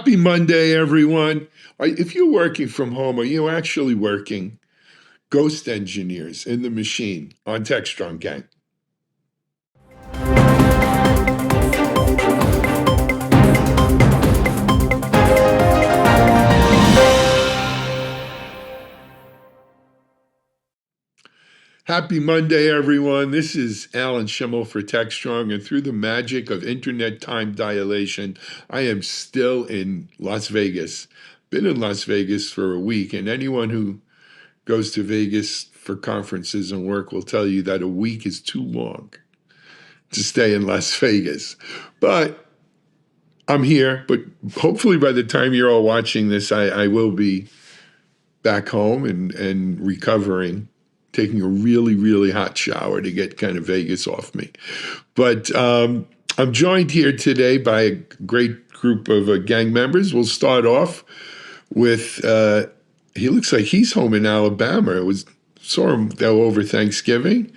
Happy Monday, everyone. If you're working from home, are you actually working? Ghost engineers in the machine on Techstrong, gang. Happy Monday, everyone. This is Alan Schimmel for Techstrong, and through the magic of internet time dilation, I am still in Las Vegas. Been in Las Vegas for a week, and anyone who goes to Vegas for conferences and work will tell you that a week is too long to stay in Las Vegas. But I'm here, but hopefully by the time you're all watching this, I will be back home and recovering, taking a really, really hot shower to get kind of Vegas off me. But I'm joined here today by a great group of gang members. We'll start off with, he looks like he's home in Alabama. Saw him though over Thanksgiving.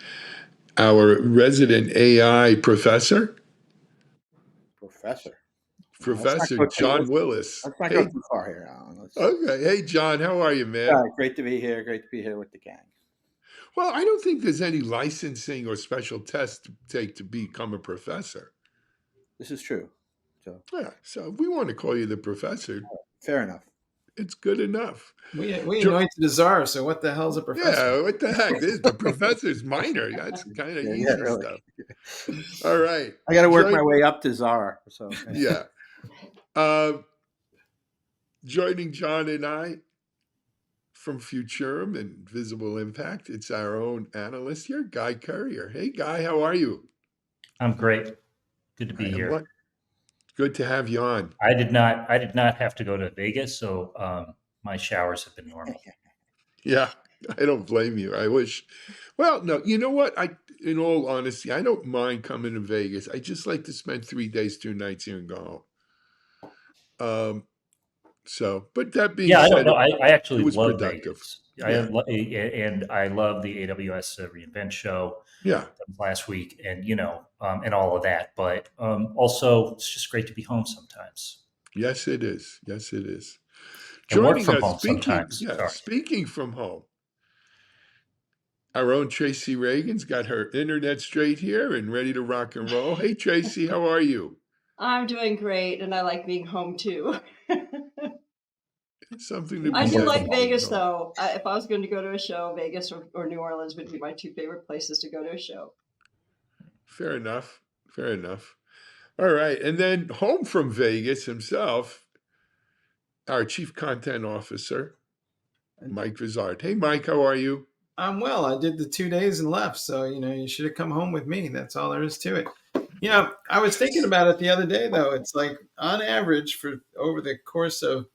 Our resident AI professor. Professor John Willis. Let's not go too far here, Alan. Okay. Hey, John, how are you, man? Great to be here. Great to be here with the gang. Well, I don't think there's any licensing or special test to take to become a professor. This is true. So if we want to call you the professor, fair enough. It's good enough. We anointed the czar, so what the hell's a professor? Yeah, what the heck? The professor's minor. That's kind of easy really. Stuff. All right. I got to work my way up to czar. So yeah. Joining John and I from Futurum and Visible Impact, it's our own analyst here, Guy Currier. Hey, Guy, how are you? I'm great. Good to be here. Good to have you on. I did not have to go to Vegas, so my showers have been normal. Yeah, I don't blame you. I wish. Well, no, you know what? In all honesty, I don't mind coming to Vegas. I just like to spend 3 days, 2 nights here and go home. But that being said, I don't know. I actually love productive. Vegas. I love the AWS reInvent show. Yeah, last week, and and all of that. But also, it's just great to be home sometimes. Yes, it is. Yes, it is. And work from home sometimes. Yeah, speaking from home, our own Tracy Ragan's got her internet straight here and ready to rock and roll. Hey, Tracy, how are you? I'm doing great, and I like being home too. It's something to be. I do like Vegas, though. If I was going to go to a show, Vegas or New Orleans would be my 2 favorite places to go to a show. Fair enough. Fair enough. All right. And then home from Vegas himself, our Chief Content Officer, Mike Vizard. Hey, Mike, how are you? I'm well. I did the 2 days and left. So, you should have come home with me. That's all there is to it. I was thinking about it the other day, though. It's like on average for over the course of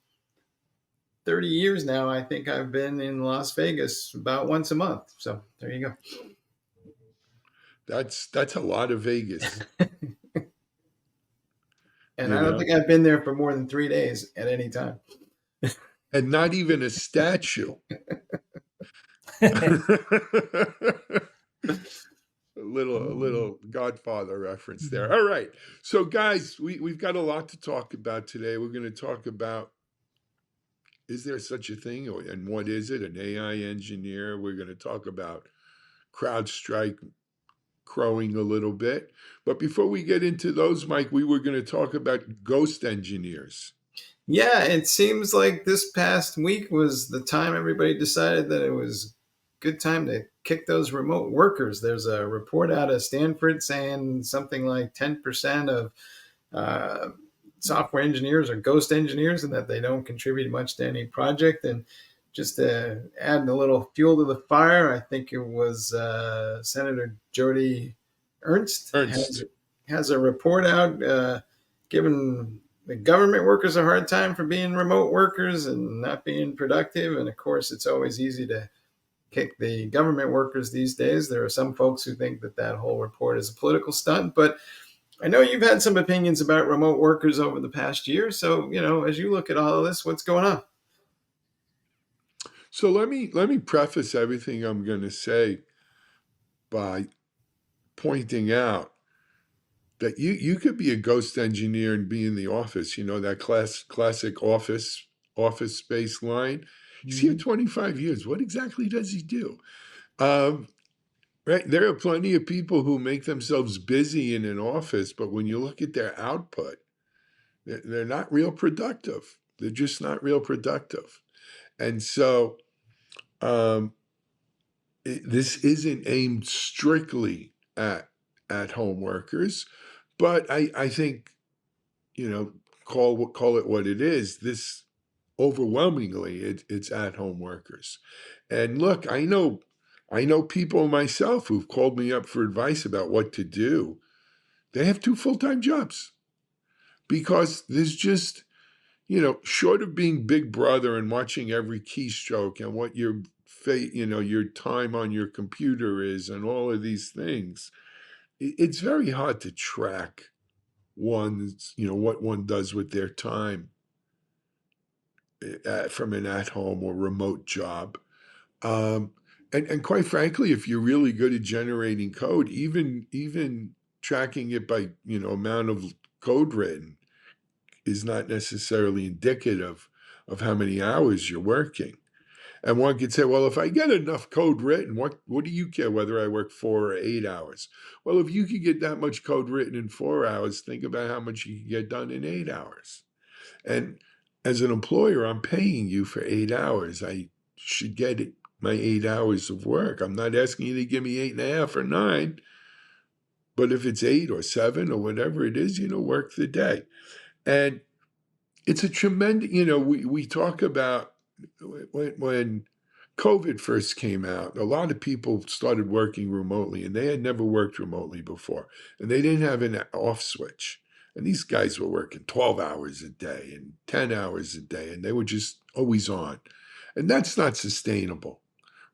30 years now, I think I've been in Las Vegas about once a month. So there you go. That's a lot of Vegas. And I don't think I've been there for more than 3 days at any time. And not even a statue. A little Godfather reference there. All right. So guys, we've got a lot to talk about today. We're going to talk about, is there such a thing? And what is it? An AI engineer. We're going to talk about CrowdStrike crowing a little bit. But before we get into those, Mike, we were going to talk about ghost engineers. Yeah, it seems like this past week was the time everybody decided that it was a good time to kick those remote workers. There's a report out of Stanford saying something like 10% of software engineers are ghost engineers and that they don't contribute much to any project. And just to add a little fuel to the fire, I think it was Senator Jodi Ernst has a report out giving the government workers a hard time for being remote workers and not being productive. And of course, it's always easy to kick the government workers these days. There are some folks who think that whole report is a political stunt, but I know you've had some opinions about remote workers over the past year. So, as you look at all of this, what's going on? So let me preface everything I'm going to say by pointing out that you could be a ghost engineer and be in the office, that classic office space line. He's here 25 years. What exactly does he do? Right. There are plenty of people who make themselves busy in an office, but when you look at their output, they're not real productive. They're just not real productive. And so this isn't aimed strictly at home workers, but I think, call it what it is. This overwhelmingly it's at home workers. And look, I know people myself who've called me up for advice about what to do. They have 2 full-time jobs because there's just, short of being big brother and watching every keystroke and what your time on your computer is and all of these things, it's very hard to track what one does with their time from an at-home or remote job. And quite frankly, if you're really good at generating code, even tracking it by amount of code written is not necessarily indicative of how many hours you're working. And one could say, well, if I get enough code written, what do you care whether I work 4 or 8 hours? Well, if you could get that much code written in 4 hours, think about how much you can get done in 8 hours. And as an employer, I'm paying you for 8 hours. I should get my 8 hours of work. I'm not asking you to give me 8.5 or 9, but if it's 8 or 7 or whatever it is, work the day. And it's a tremendous, we talk about when COVID first came out, a lot of people started working remotely and they had never worked remotely before. And they didn't have an off switch. And these guys were working 12 hours a day and 10 hours a day, and they were just always on. And that's not sustainable,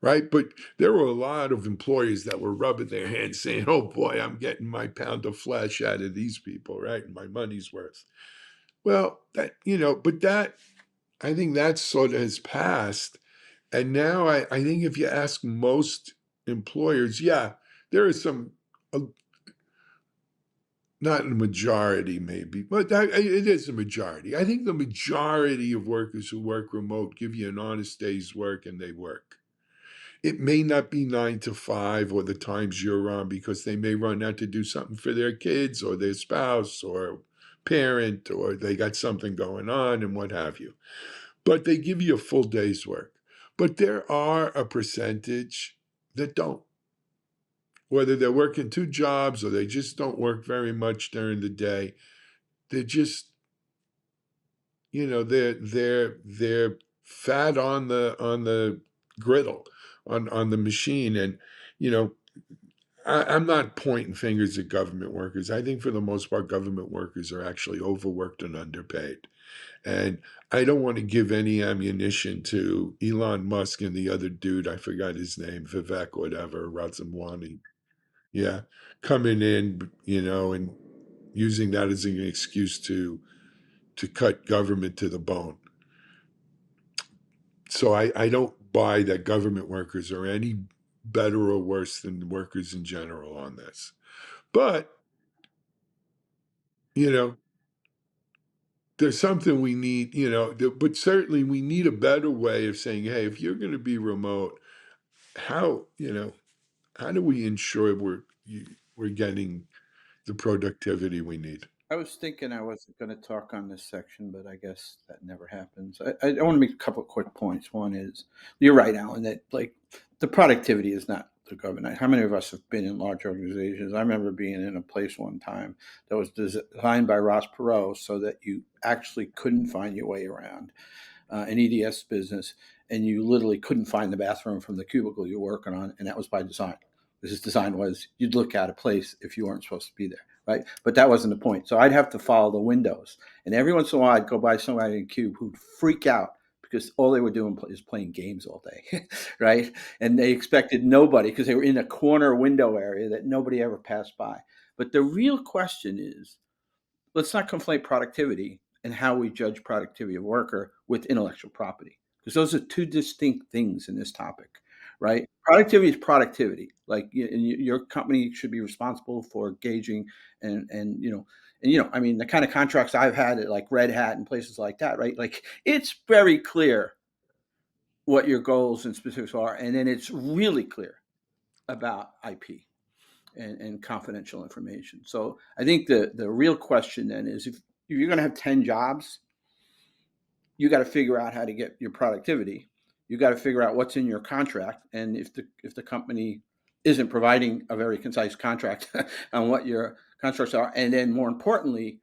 right? But there were a lot of employers that were rubbing their hands saying, oh boy, I'm getting my pound of flesh out of these people, right? And my money's worth. Well, I think that sort of has passed. And now I think if you ask most employers, yeah, there is some, not a majority maybe, but it is a majority. I think the majority of workers who work remote give you an honest day's work and they work. It may not be 9 to 5 or the times you're on because they may run out to do something for their kids or their spouse or parent, or they got something going on and what have you. But they give you a full day's work. But there are a percentage that don't. Whether they're working 2 jobs or they just don't work very much during the day, they're just, they're fat on the griddle, on the machine. And, I'm not pointing fingers at government workers. I think for the most part, government workers are actually overworked and underpaid. And I don't want to give any ammunition to Elon Musk and the other dude, I forgot his name, Vivek, whatever, Razamwani. Yeah, coming in, and using that as an excuse to cut government to the bone. So I don't buy that government workers are any better or worse than workers in general on this. But, you know, there's something we need, but certainly we need a better way of saying, hey, if you're going to be remote, how, how do we ensure we're getting the productivity we need? I was thinking I wasn't going to talk on this section, but I guess that never happens. I want to make a couple of quick points. One is, you're right, Alan, that the productivity is not the government. How many of us have been in large organizations? I remember being in a place one time that was designed by Ross Perot so that you actually couldn't find your way around an EDS business, and you literally couldn't find the bathroom from the cubicle you're working on, and that was by design. This design was you'd look out of place if you weren't supposed to be there. Right. But that wasn't the point. So I'd have to follow the windows. And every once in a while, I'd go by somebody in Cube who'd freak out because all they were doing is playing games all day. Right. And they expected nobody because they were in a corner window area that nobody ever passed by. But the real question is, let's not conflate productivity and how we judge productivity of worker with intellectual property, because those are two distinct things in this topic. right? Productivity is productivity. Like your company should be responsible for gauging and I mean, the kind of contracts I've had at like Red Hat and places like that, right? Like it's very clear what your goals and specifics are, and then it's really clear about IP and confidential information. So I think the real question then is if you're going to have 10 jobs, you got to figure out how to get your productivity. You got to figure out what's in your contract, and if the company isn't providing a very concise contract on what your contracts are, and then more importantly,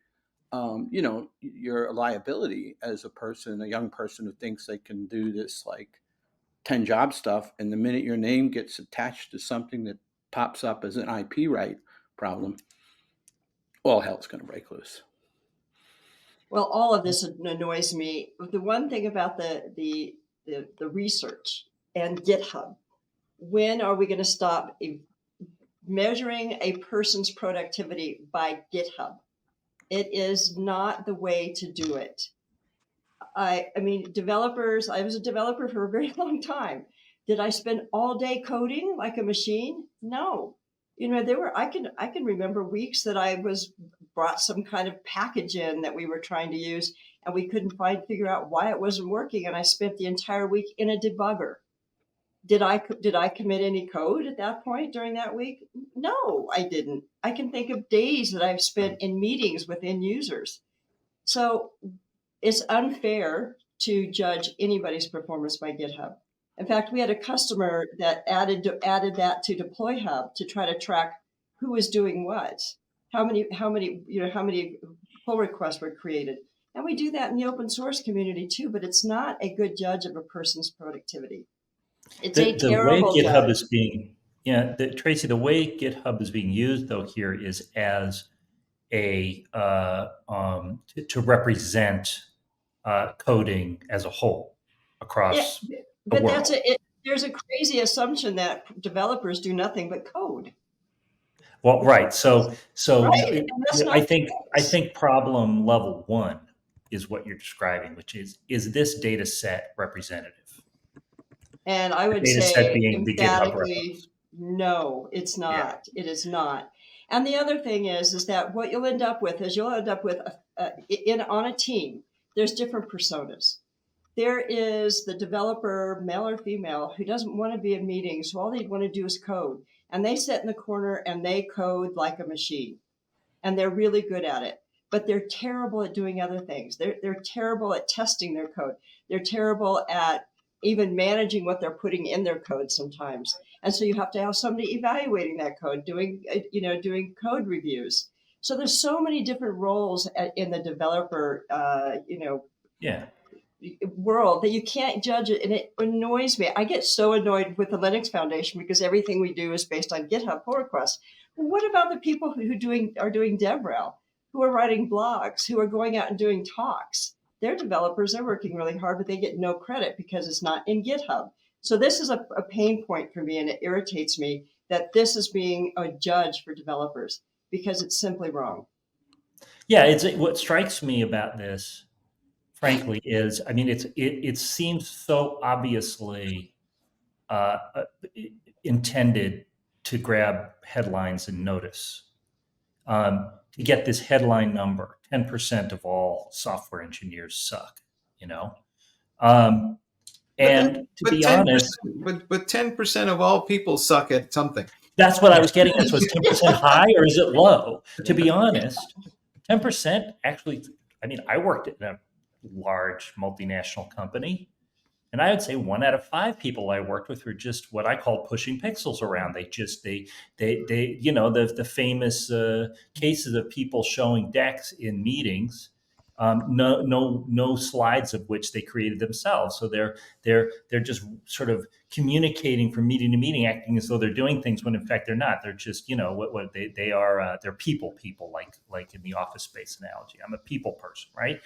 your liability as a young person who thinks they can do this like 10 job stuff, and the minute your name gets attached to something that pops up as an IP right problem, all hell's going to break loose. Well, all of this annoys me. The one thing about the research and GitHub, when are we going to stop measuring a person's productivity by GitHub? It is not the way to do it. I mean, developers, I was a developer for a very long time. Did I spend all day coding like a machine? No. I can remember weeks that I brought some kind of package in that we were trying to use and we couldn't figure out why it wasn't working. And I spent the entire week in a debugger. Did I commit any code at that point during that week? No, I didn't. I can think of days that I've spent in meetings with end users. So it's unfair to judge anybody's performance by GitHub. In fact, we had a customer that added that to Deploy Hub to try to track who was doing what, how many pull requests were created. And we do that in the open source community too, but it's not a good judge of a person's productivity. It's a terrible way GitHub judge. is being, Tracy, the way GitHub is being used though here is as a to represent coding as a whole across the But world. There's a crazy assumption that developers do nothing but code. Well, right. So Right. I think problem level one is what you're describing, which is this data set representative? And I would Data say set being the GitHub emphatically, reference. no, it's not. Yeah. It is not. And the other thing is that what you'll end up with on a team, there's different personas. There is the developer, male or female, who doesn't want to be in meetings, so all they want to do is code. And they sit in the corner and they code like a machine. And they're really good at it. But they're terrible at doing other things. They're terrible at testing their code. They're terrible at even managing what they're putting in their code sometimes. And so you have to have somebody evaluating that code, doing code reviews. So there's so many different roles in the developer, world that you can't judge it. And it annoys me. I get so annoyed with the Linux Foundation because everything we do is based on GitHub pull requests. Well, what about the people who are doing DevRel, who are writing blogs, who are going out and doing talks? They're developers, they're working really hard, but they get no credit because it's not in GitHub. So this is a pain point for me, and it irritates me that this is being a judge for developers because it's simply wrong. Yeah, what strikes me about this, frankly, is it seems so obviously intended to grab headlines and notice. To get this headline number, 10% of all software engineers suck, and to be honest, but 10% of all people suck at something. That's what I was getting at. So is 10% high or is it low? To be honest, 10% actually, I worked in a large multinational company, and I would say 1 out of 5 people I worked with were just what I call pushing pixels around. The famous cases of people showing decks in meetings, no slides of which they created themselves. So they're just sort of communicating from meeting to meeting, acting as though they're doing things when in fact they're not. They're just what they are. They're people like in the office space analogy. I'm a people person, right?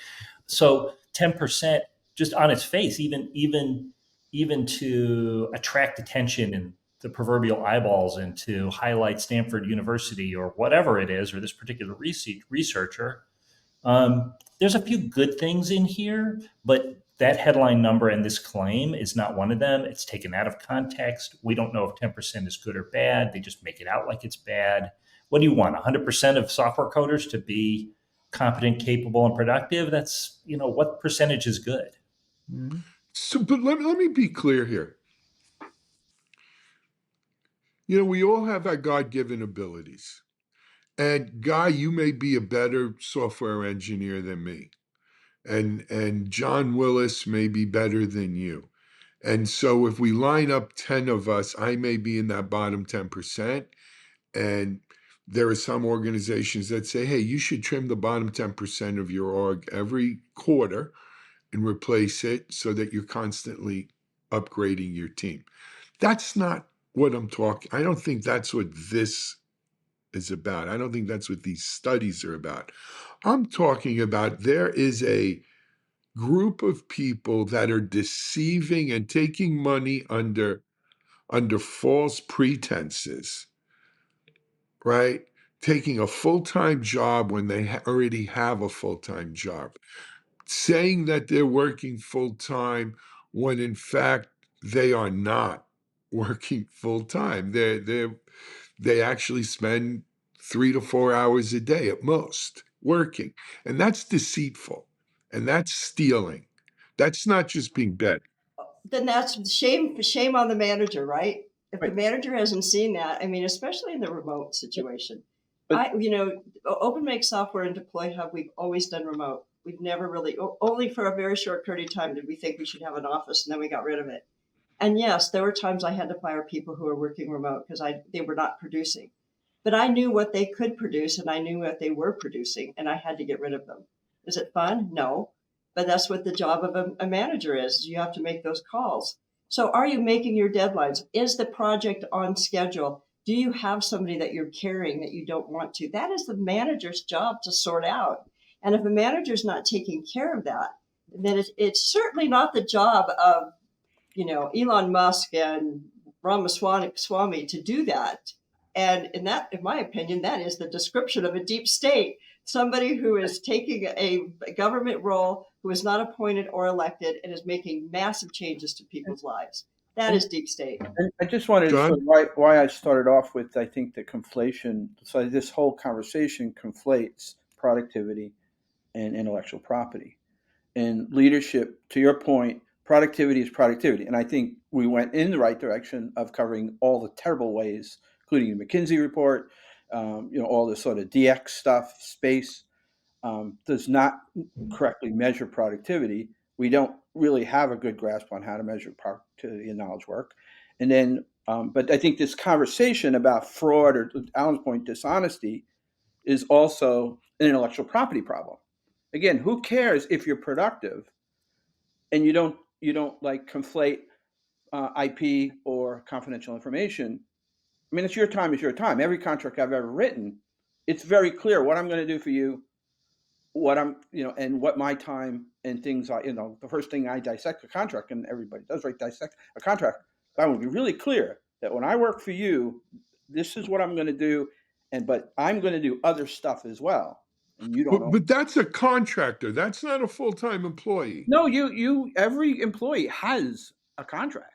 So 10%. Just on its face, even to attract attention and the proverbial eyeballs and to highlight Stanford University or whatever it is, or this particular researcher, there's a few good things in here, but that headline number and this claim is not one of them. It's taken out of context. We don't know if 10% is good or bad. They just make it out like it's bad. What do you want? 100% of software coders to be competent, capable, and productive? That's, what percentage is good? Mm-hmm. So, but let me be clear here. We all have our God-given abilities. And Guy, you may be a better software engineer than me. And John Willis may be better than you. And so if we line up 10 of us, I may be in that bottom 10%. And there are some organizations that say, hey, you should trim the bottom 10% of your org every quarter and replace it so that you're constantly upgrading your team. That's not what I'm talking. I don't think that's what this is about. I don't think that's what these studies are about. I'm talking about there is a group of people that are deceiving and taking money under false pretenses, right? Taking a full-time job when they already have a full-time job, saying that they're working full-time when in fact they are not working full-time. They actually spend 3 to 4 hours a day at most working, and that's deceitful, and that's stealing. That's not just being bad. Then that's shame on the manager, right? If Right. the manager hasn't seen that, I mean, especially in the remote situation. But- Open Make Software and Deploy Hub, we've always done remote. We've never really, only for a very short period of time did we think we should have an office, and then we got rid of it. And yes, there were times I had to fire people who were working remote because they were not producing. But I knew what they could produce, and I knew what they were producing, and I had to get rid of them. Is it fun? No. But that's what the job of a manager is. You have to make those calls. So are you making your deadlines? Is the project on schedule? Do you have somebody that you're carrying that you don't want to? That is the manager's job to sort out. And if a manager's not taking care of that, then it's certainly not the job of, Elon Musk and Ramaswamy to do that. And in my opinion, that is the description of a deep state. Somebody who is taking a government role, who is not appointed or elected, and is making massive changes to people's lives. That is deep state. And I just wanted to John? why I started off with, I think, the conflation. So this whole conversation conflates productivity and intellectual property. And leadership, to your point, productivity is productivity. And I think we went in the right direction of covering all the terrible ways, including the McKinsey report, all the sort of DX stuff, space, does not correctly measure productivity. We don't really have a good grasp on how to measure productivity and knowledge work. And then, but I think this conversation about fraud, or to Alan's point, dishonesty, is also an intellectual property problem. Again, who cares if you're productive and you don't like conflate IP or confidential information? I mean, it's your time is your time. Every contract I've ever written, it's very clear what I'm going to do for you, what I'm, and what my time and things are. The first thing I dissect a contract, and everybody does, right? Dissect a contract. I want to be really clear that when I work for you, this is what I'm going to do, but I'm going to do other stuff as well. And you don't know. But that's a contractor. That's not a full-time employee. No, every employee has a contract.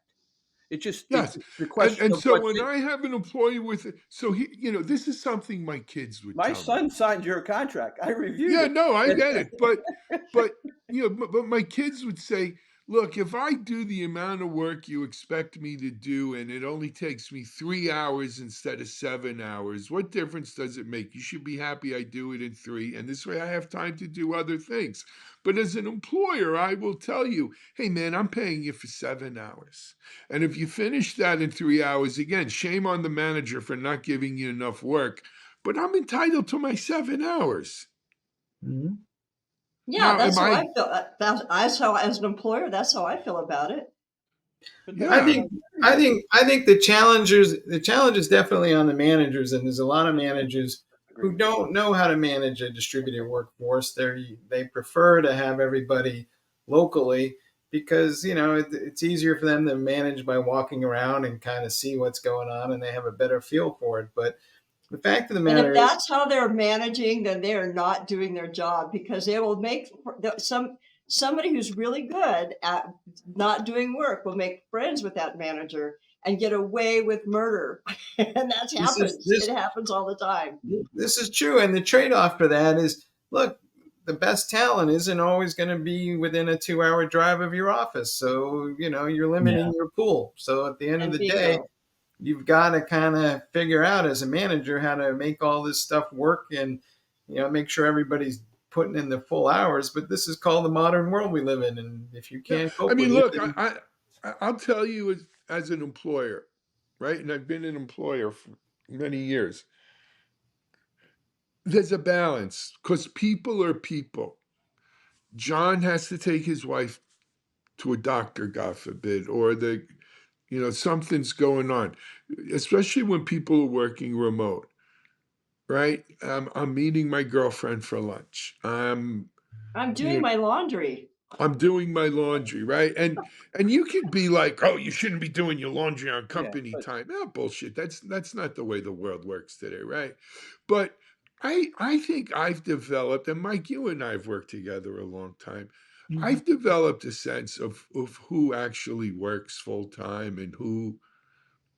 It just, Yes. it's the question. And so when I have an employee with it, so this is something my kids would my tell son me. signed your contract. I reviewed it. Yeah, no, I get it. But my kids would say, look, if I do the amount of work you expect me to do and it only takes me 3 hours instead of 7 hours, what difference does it make? You should be happy I do it in 3, and this way I have time to do other things. But as an employer, I will tell you, hey man, I'm paying you for 7 hours. And if you finish that in 3 hours, again, shame on the manager for not giving you enough work, but I'm entitled to my 7 hours. Mm-hmm. Yeah, Now, that's am how I- I feel. That's how, as an employer, that's how I feel about it. Yeah. I think the challenge is definitely on the managers, and there's a lot of managers who don't know how to manage a distributed workforce. They prefer to have everybody locally because it's easier for them to manage by walking around and kind of see what's going on, and they have a better feel for it. But the fact of the matter And if that's how they're managing, then they are not doing their job, because they will make Somebody who's really good at not doing work will make friends with that manager and get away with murder. And that happens. It happens all the time. This is true. And the trade-off for that is, look, the best talent isn't always going to be within a 2-hour drive of your office. So, you're limiting your pool. So at the end of the day, you've got to kind of figure out as a manager how to make all this stuff work and, make sure everybody's putting in the full hours. But this is called the modern world we live in. And if you can't cope with look, it, I'll tell you as an employer, right? And I've been an employer for many years. There's a balance because people are people. John has to take his wife to a doctor, God forbid, or something's going on, especially when people are working remote, right? I'm meeting my girlfriend for lunch. I'm doing my laundry. I'm doing my laundry, right? And you could be like, oh, you shouldn't be doing your laundry on company time. Bullshit. That's not the way the world works today, right? But I think I've developed, and Mike, you and I have worked together a long time. Mm-hmm. I've developed a sense of who actually works full time and who,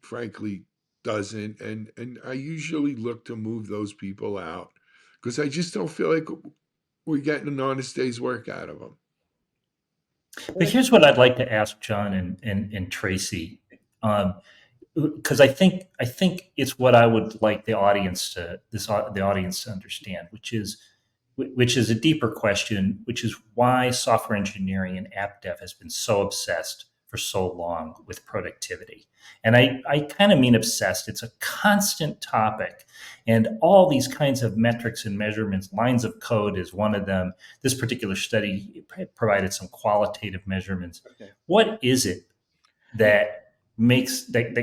frankly, doesn't. And I usually look to move those people out because I just don't feel like we're getting an honest day's work out of them. But here's what I'd like to ask John and Tracy, because I think it's what I would like the audience to understand, which is a deeper question, which is why software engineering and app dev has been so obsessed for so long with productivity. And I kind of mean obsessed. It's a constant topic. And all these kinds of metrics and measurements, lines of code is one of them. This particular study provided some qualitative measurements. Okay. What is it that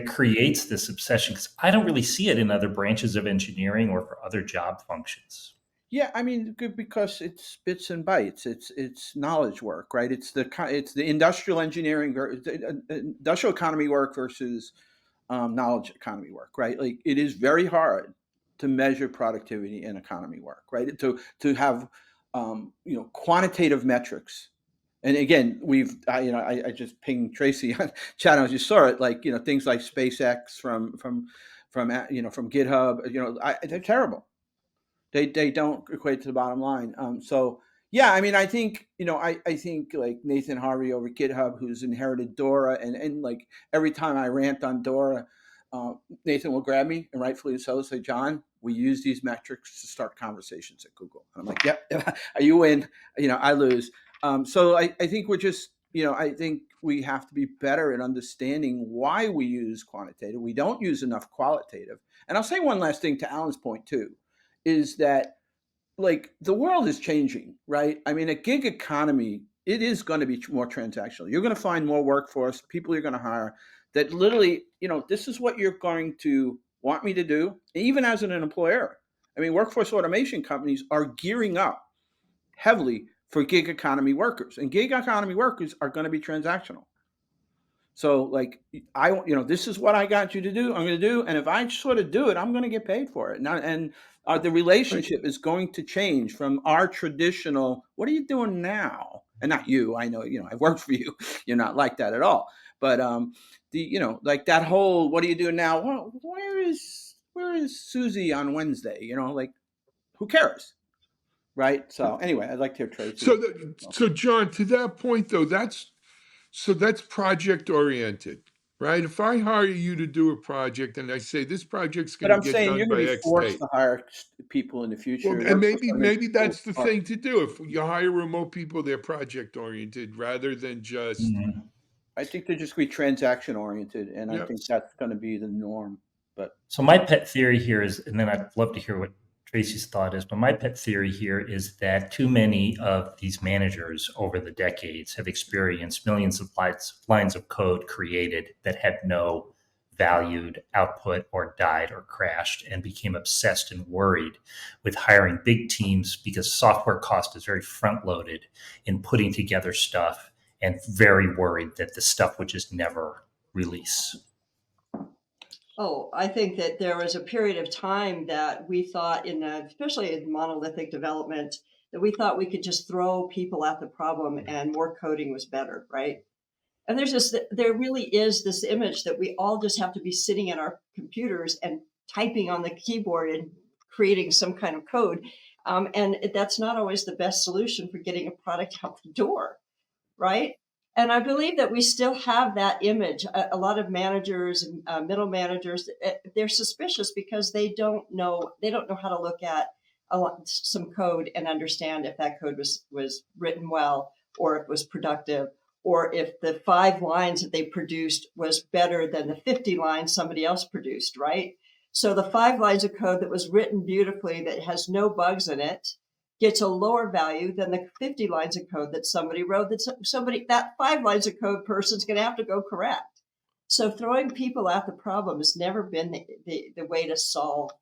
creates this obsession? Because I don't really see it in other branches of engineering or for other job functions. Yeah, I mean, because it's bits and bytes. It's knowledge work, right? It's the industrial engineering, industrial economy work versus knowledge economy work, right? Like it is very hard to measure productivity in economy work, right? To have quantitative metrics. And again, I just pinged Tracy on chat. I just saw it, like things like SpaceX from GitHub. They're terrible. They don't equate to the bottom line. So yeah, I mean, I think I think like Nathan Harvey over GitHub, who's inherited Dora, and like every time I rant on Dora, Nathan will grab me, and rightfully so, say, John, we use these metrics to start conversations at Google. And I'm like, yep, you win, I lose. So I think we're just, I think we have to be better at understanding why we use quantitative. We don't use enough qualitative. And I'll say one last thing to Alan's point too, is that like the world is changing, right? I mean, a gig economy, it is going to be more transactional. You're going to find more workforce, people you're going to hire that literally, this is what you're going to want me to do, even as an employer. I mean, workforce automation companies are gearing up heavily for gig economy workers, and gig economy workers are going to be transactional. So like, this is what I got you to do, I'm going to do. And if I sort of do it, I'm going to get paid for it. And the relationship is going to change from our traditional, what are you doing now? And not you, I know, I've worked for you. You're not like that at all. But like that whole, what are you doing now? Well, where is Susie on Wednesday? Like, who cares? Right. So anyway, I'd like to hear Tracy. So John, to that point though, that's project oriented, right? If I hire you to do a project and I say this project's going to get done you're by going to be X forced date, to hire people in the future. well, and maybe that's the thing to do. If you hire remote people, they're project oriented rather than just. Mm-hmm. I think they're just going to be transaction oriented, and I think that's going to be the norm. But so my pet theory here is, and then I'd love to hear what Tracy's thought is, but my pet theory here is that too many of these managers over the decades have experienced millions of lines of code created that had no valued output or died or crashed, and became obsessed and worried with hiring big teams because software cost is very front loaded in putting together stuff, and very worried that the stuff would just never release. Oh, I think that there was a period of time that we thought especially in monolithic development, that we thought we could just throw people at the problem and more coding was better, right? And there really is this image that we all just have to be sitting at our computers and typing on the keyboard and creating some kind of code. And that's not always the best solution for getting a product out the door, right? And I believe that we still have that image. A lot of managers, middle managers, they're suspicious because they don't know how to look at some code and understand if that code was written well, or if it was productive, or if the 5 lines that they produced was better than the 50 lines somebody else produced, right? So the 5 lines of code that was written beautifully, that has no bugs in it, gets a lower value than the 50 lines of code that somebody wrote, that 5 lines of code person's going to have to go correct. So throwing people at the problem has never been the way to solve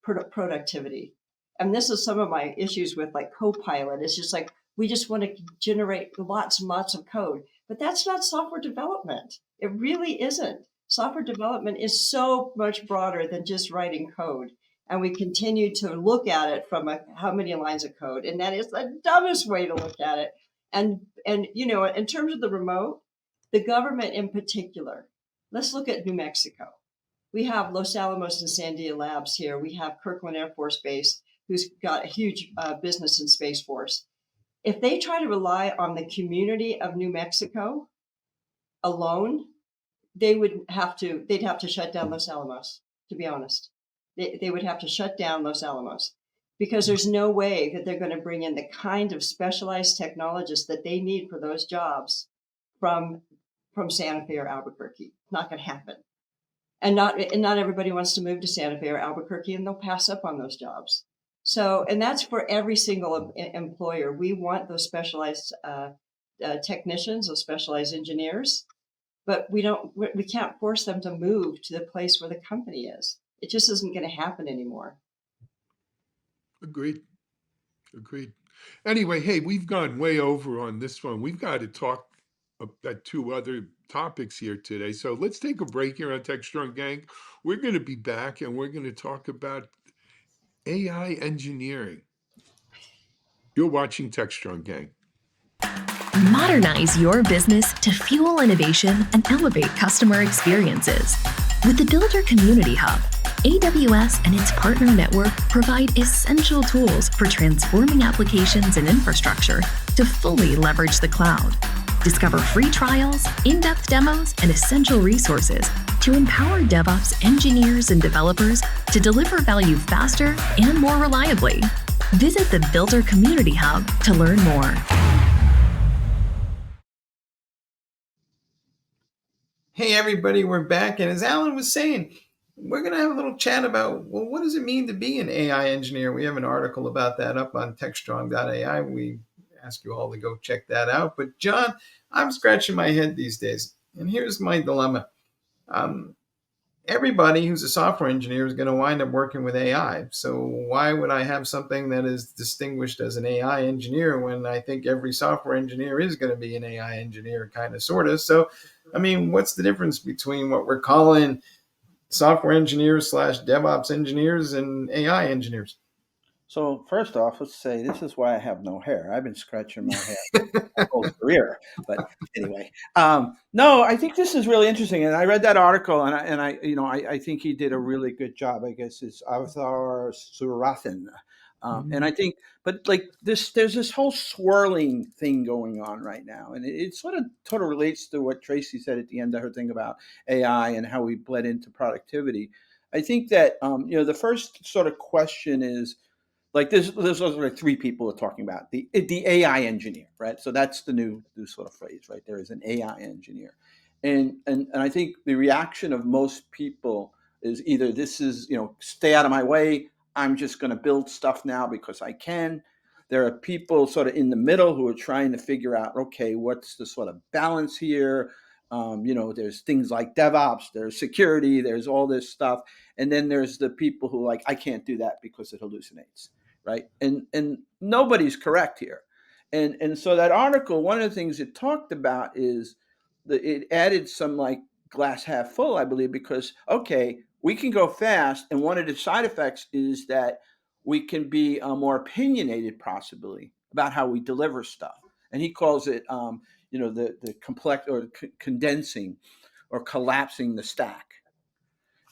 productivity. And this is some of my issues with like Copilot. It's just like, we just want to generate lots and lots of code, but that's not software development. It really isn't. Software development is so much broader than just writing code. And we continue to look at it from how many lines of code. And that is the dumbest way to look at it. And you know, in terms of the remote, the government in particular, let's look at New Mexico. We have Los Alamos and Sandia Labs here. We have Kirkland Air Force Base, who's got a huge business in Space Force. If they try to rely on the community of New Mexico alone, they'd have to shut down Los Alamos, to be honest. They would have to shut down Los Alamos because there's no way that they're going to bring in the kind of specialized technologists that they need for those jobs from Santa Fe or Albuquerque. Not going to happen. And not everybody wants to move to Santa Fe or Albuquerque, and they'll pass up on those jobs. So, and that's for every single employer. We want those specialized technicians, those specialized engineers, but we can't force them to move to the place where the company is. It just isn't going to happen anymore. Agreed. Anyway, hey, we've gone way over on this one. We've got to talk about 2 other topics here today. So let's take a break here on Techstrong Gang. We're going to be back and we're going to talk about AI engineering. You're watching Techstrong Gang. Modernize your business to fuel innovation and elevate customer experiences. With the Builder Community Hub, AWS and its partner network provide essential tools for transforming applications and infrastructure to fully leverage the cloud. Discover free trials, in-depth demos, and essential resources to empower DevOps engineers and developers to deliver value faster and more reliably. Visit the Builder Community Hub to learn more. Hey everybody, we're back, and as Alan was saying, we're going to have a little chat about, well, what does it mean to be an AI engineer? We have an article about that up on techstrong.ai. We ask you all to go check that out. But John, I'm scratching my head these days, and here's my dilemma. Everybody who's a software engineer is going to wind up working with AI. So why would I have something that is distinguished as an AI engineer when I think every software engineer is going to be an AI engineer, kind of, sort of? So, I mean, what's the difference between what we're calling software engineers / DevOps engineers and AI engineers? So first off, let's say this is why I have no hair. I've been scratching my head my whole career. But anyway, no, I think this is really interesting. And I read that article, and I think he did a really good job. I guess it's Avtar Surathan. And I think, but like there's this whole swirling thing going on right now. And it sort of relates to what Tracy said at the end of her thing about AI and how we bled into productivity. I think that, the first sort of question is, like there's like 3 people are talking about the AI engineer, right? So that's the new sort of phrase, right? There is an AI engineer. And I think the reaction of most people is either this is, stay out of my way. I'm just going to build stuff now because I can. There are people sort of in the middle who are trying to figure out, okay, what's the sort of balance here? There's things like DevOps, there's security, there's all this stuff. And then there's the people who are like, I can't do that because it hallucinates, right? And nobody's correct here. And so that article, one of the things it talked about is that it added some like glass half full, I believe, because, okay, we can go fast. And one of the side effects is that we can be more opinionated, possibly, about how we deliver stuff. And he calls it, the complex or condensing or collapsing the stack.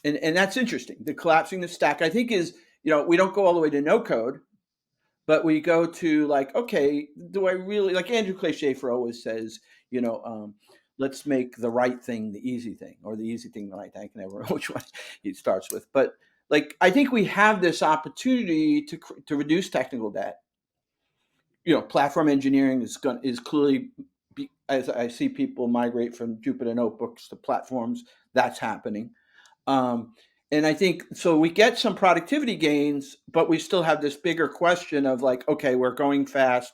And that's interesting. The collapsing the stack, I think, is, we don't go all the way to no code, but we go to like, okay, do I really, like Andrew Clay Schaefer always says, let's make the right thing the easy thing, or the easy thing the right thing. I can never remember which one he starts with. But like, I think we have this opportunity to reduce technical debt. Platform engineering is clearly, as I see people migrate from Jupyter notebooks to platforms, that's happening. And I think so we get some productivity gains, but we still have this bigger question of like, okay, we're going fast.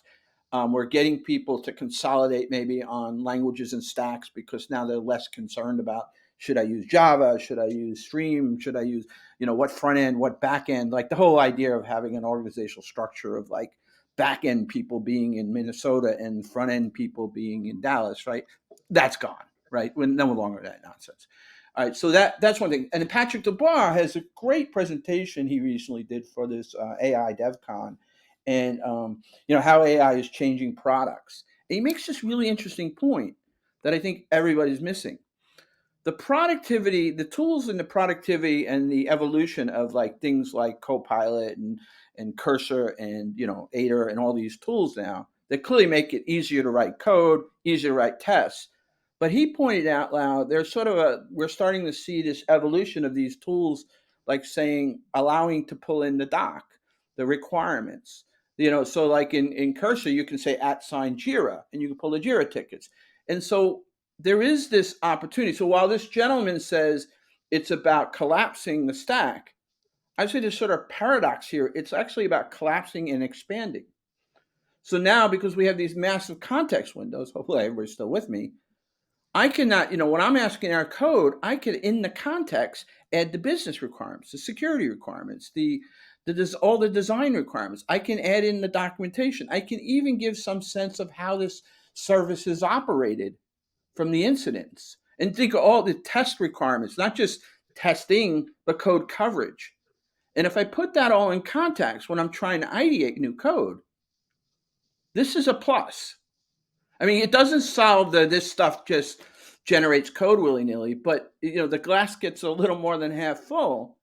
We're getting people to consolidate maybe on languages and stacks, because now they're less concerned about, should I use Java? Should I use Stream? Should I use, what front end, what back end? Like the whole idea of having an organizational structure of like back end people being in Minnesota and front end people being in Dallas, right? That's gone, right? We're no longer that nonsense. All right, so that's one thing. And Patrick Dubois has a great presentation he recently did for this AI DevCon, and how AI is changing products. And he makes this really interesting point that I think everybody's missing. The productivity, the tools in the productivity and the evolution of like things like Copilot and Cursor and Aider and all these tools now that clearly make it easier to write code, easier to write tests. But he pointed out loud, there's we're starting to see this evolution of these tools, like saying, allowing to pull in the doc, the requirements. So like in Cursor, you can say @Jira, and you can pull the Jira tickets. And so there is this opportunity. So while this gentleman says it's about collapsing the stack, I'd say there's sort of paradox here. It's actually about collapsing and expanding. So now, because we have these massive context windows, hopefully everybody's still with me, I cannot, when I'm asking our code, I could, in the context, add the business requirements, the security requirements, all the design requirements. I can add in the documentation. I can even give some sense of how this service is operated from the incidents, and think of all the test requirements, not just testing, but code coverage. And if I put that all in context when I'm trying to ideate new code, this is a plus. I mean, it doesn't solve this stuff just generates code willy-nilly, but the glass gets a little more than half full,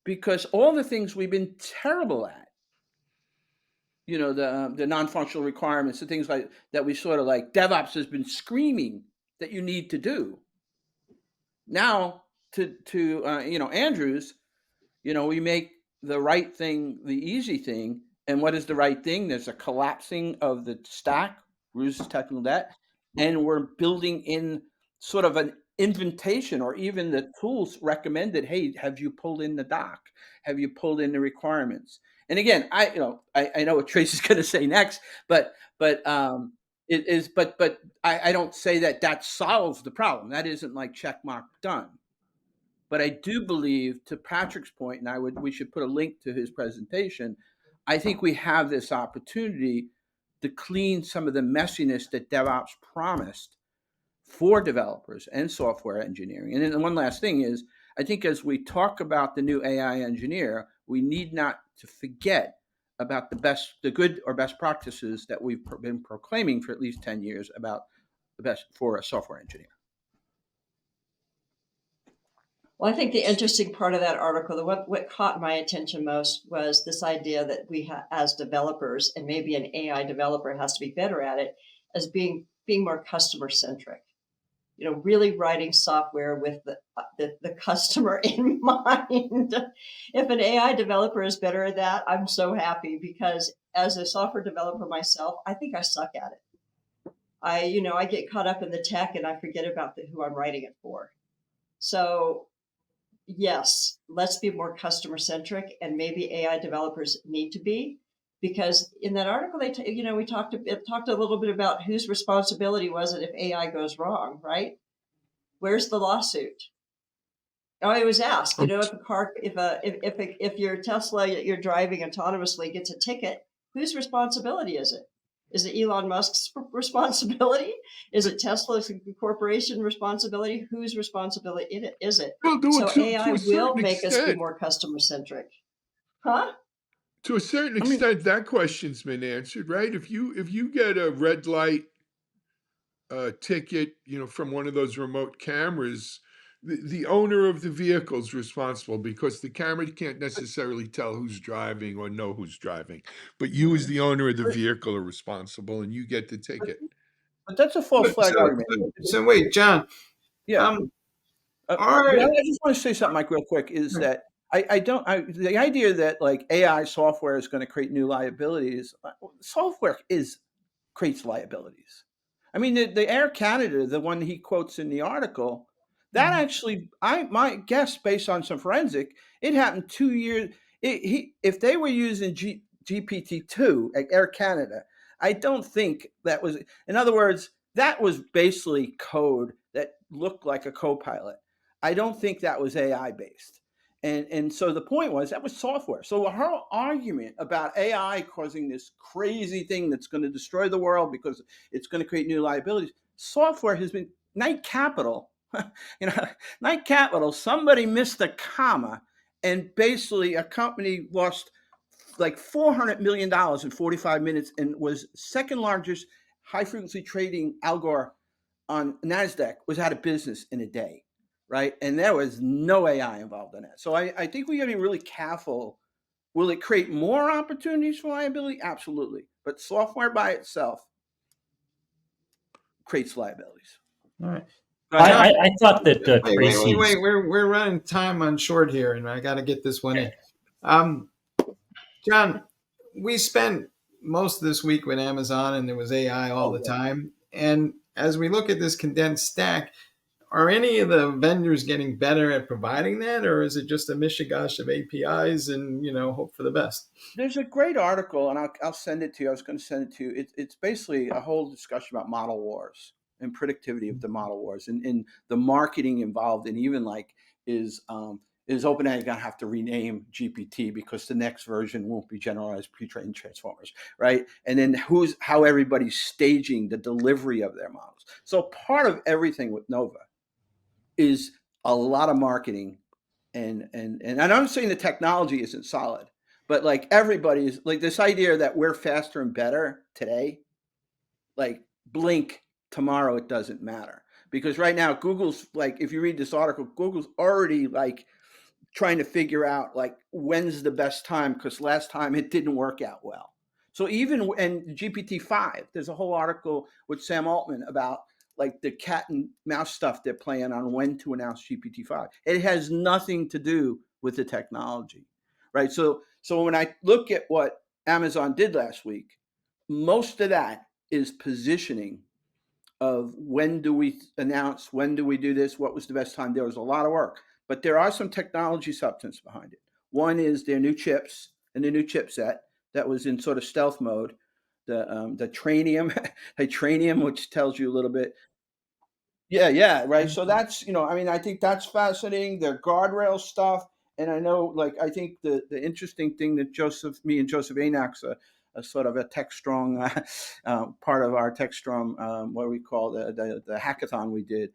because all the things we've been terrible at, the non-functional requirements, the things like that, we sort of like DevOps has been screaming that you need to do. Now to Andrews, we make the right thing the easy thing. And what is the right thing? There's a collapsing of the stack, reduces technical debt, and we're building in sort of an invitation, or even the tools recommended. Hey, have you pulled in the doc? Have you pulled in the requirements? And again, I know what Tracy's going to say next, but I don't say that solves the problem. That isn't like check mark done. But I do believe, to Patrick's point, and we should put a link to his presentation, I think we have this opportunity to clean some of the messiness that DevOps promised for developers and software engineering. And then one last thing is, I think as we talk about the new AI engineer, we need not to forget about the good or best practices that we've been proclaiming for at least 10 years about the best for a software engineer. Well, I think the interesting part of that article, what caught my attention most, was this idea that we as developers, and maybe an AI developer has to be better at it, as being more customer centric. Really writing software with the customer in mind. If an AI developer is better at that, I'm so happy, because as a software developer myself, I think I suck at it. I get caught up in the tech and I forget about who I'm writing it for. So yes, let's be more customer centric, and maybe AI developers need to be, because in that article we talked a little bit about whose responsibility was it if AI goes wrong, right? Where's the lawsuit? Oh, it was asked, if your Tesla you're driving autonomously gets a ticket, whose responsibility is it? Is it Elon Musk's responsibility? Is it Tesla's corporation responsibility? Whose responsibility is it? So AI will make us be more customer centric. Huh? To a certain I mean- extent, that question's been answered, right? If you get a red light ticket, from one of those remote cameras, the owner of the vehicle is responsible because the camera can't necessarily tell who's driving or know who's driving. But you, as the owner of the vehicle, are responsible, and you get the ticket. But that's a false flag argument. So wait, John. Yeah. Are I just want to say something, Mike, real quick. Is that the idea that like AI software is going to create new liabilities? Software creates liabilities. I mean, the Air Canada, the one he quotes in the article, that actually, my guess based on some forensic, it happened 2 years. If they were using GPT-2 at Air Canada, I don't think that was. In other words, that was basically code that looked like a co-pilot. I don't think that was AI based. And so the point was that was software. So her argument about AI causing this crazy thing that's going to destroy the world because it's going to create new liabilities, software has been Knight Capital. Knight Capital, somebody missed a comma, and basically a company lost like $400 million in 45 minutes and was second largest high frequency trading algor on NASDAQ, was out of business in a day. Right. And there was no AI involved in that. So I think we got to be really careful. Will it create more opportunities for liability? Absolutely. But software by itself creates liabilities. all right. I thought that Tracy. Wait. We're running time on short here, and I got to get this one in. John, we spent most of this week with Amazon, and there was AI all the time. And as we look at this condensed stack, are any of the vendors getting better at providing that, or is it just a mishigash of APIs and hope for the best? There's a great article, and I'll send it to you. I was going to send it to you. It's basically a whole discussion about model wars and predictivity of the model wars and the marketing involved, and even like is OpenAI going to have to rename GPT because the next version won't be generalized pre-trained transformers, right? And then how everybody's staging the delivery of their models. So part of everything with Nova is a lot of marketing, and I'm saying the technology isn't solid, but like everybody's like this idea that we're faster and better today, like blink tomorrow, it doesn't matter. Because right now Google's like, if you read this article, Google's already like trying to figure out like when's the best time, because last time it didn't work out well. So even and GPT-5, there's a whole article with Sam Altman about like the cat and mouse stuff they're playing on when to announce GPT-5. It has nothing to do with the technology, right? So when I look at what Amazon did last week, most of that is positioning of when do we announce, when do we do this, what was the best time. There was a lot of work, but there are some technology substance behind it. One is their new chips and the new chipset that was in sort of stealth mode. The Tranium, which tells you a little bit. Yeah, right. So that's I think that's fascinating. Their guardrail stuff, and I know, like, I think the interesting thing that me and Joseph Anak's a sort of a Techstrong part of our Techstrong, what we call the hackathon we did.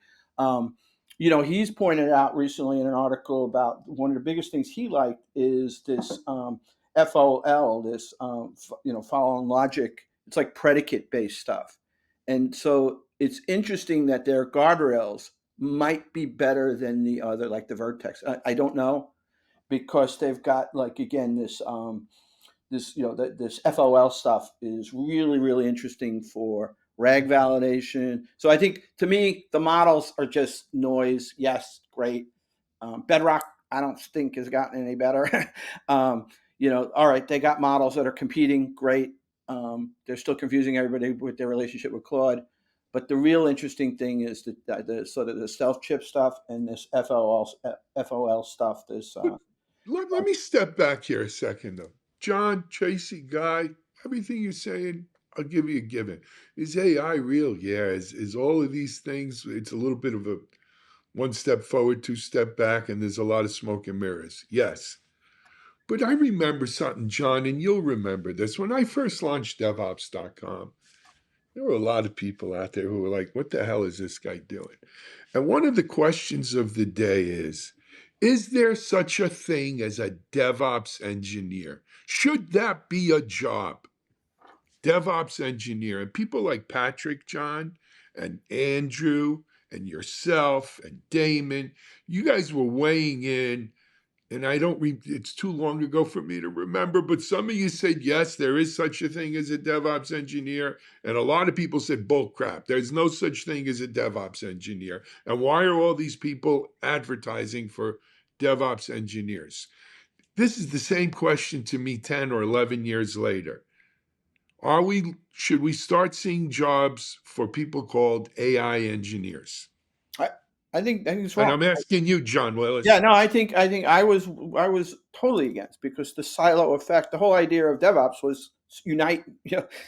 He's pointed out recently in an article about one of the biggest things he liked is this FOL, this following logic. It's like predicate based stuff, and so it's interesting that their guardrails might be better than the other, like the Vertex. I don't know, because they've got like again this FOL stuff is really, really interesting for RAG validation. So I think, to me, the models are just noise. Yes, great. Bedrock, I don't think has gotten any better. All right, they got models that are competing. Great. They're still confusing everybody with their relationship with Claude. But the real interesting thing is the sort of the stealth chip stuff and this FOL stuff. Let me step back here a second, though. John, Tracy, Guy, everything you're saying, I'll give you a given. Is AI real? Yeah. Is all of these things, it's a little bit of a one step forward, two step back, and there's a lot of smoke and mirrors. Yes. But I remember something, John, and you'll remember this. When I first launched DevOps.com, there were a lot of people out there who were like, what the hell is this guy doing? And one of the questions of the day is Is there such a thing as a DevOps engineer? Should that be a job? DevOps engineer. And people like Patrick, John, and Andrew, and yourself, and Damon, you guys were weighing in. And it's too long ago for me to remember, but some of you said, yes, there is such a thing as a DevOps engineer. And a lot of people said, bull crap, there's no such thing as a DevOps engineer. And why are all these people advertising for DevOps engineers? This is the same question to me 10 or 11 years later. Should we start seeing jobs for people called AI engineers? I think it's And wrong. I'm asking you, John Willis. Yeah, no, I think I was totally against, because the silo effect, the whole idea of DevOps was unite,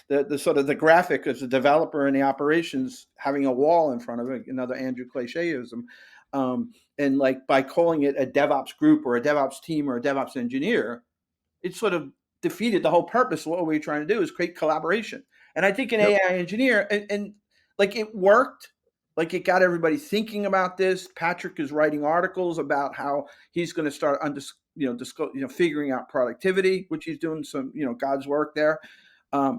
the sort of the graphic as the developer and the operations having a wall in front of it, another Andrew Clichéism. And like by calling it a DevOps group or a DevOps team or a DevOps engineer, it sort of defeated the whole purpose of what we were trying to do, is create collaboration. And I think an AI engineer, and like it worked. Like it got everybody thinking about this. Patrick is writing articles about how he's going to start figuring out productivity, which he's doing some, God's work there.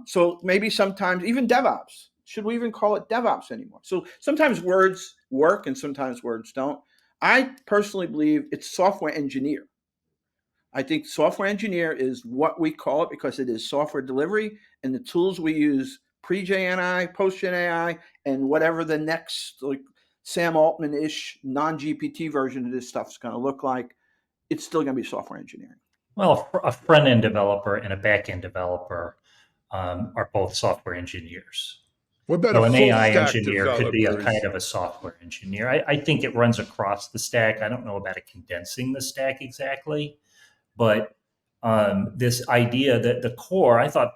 So maybe sometimes even DevOps, should we even call it DevOps anymore? So sometimes words work and sometimes words don't. I personally believe it's software engineer. I think software engineer is what we call it because it is software delivery, and the tools we use pre-Gen AI, post-Gen AI, and whatever the next like Sam Altman-ish non-GPT version of this stuff is going to look like, it's still going to be software engineering. Well, a front-end developer and a back-end developer are both software engineers. What about so an AI stack engineer could be a developers? kind of a software engineer. I think it runs across the stack. I don't know about it condensing the stack exactly, but this idea that the core, I thought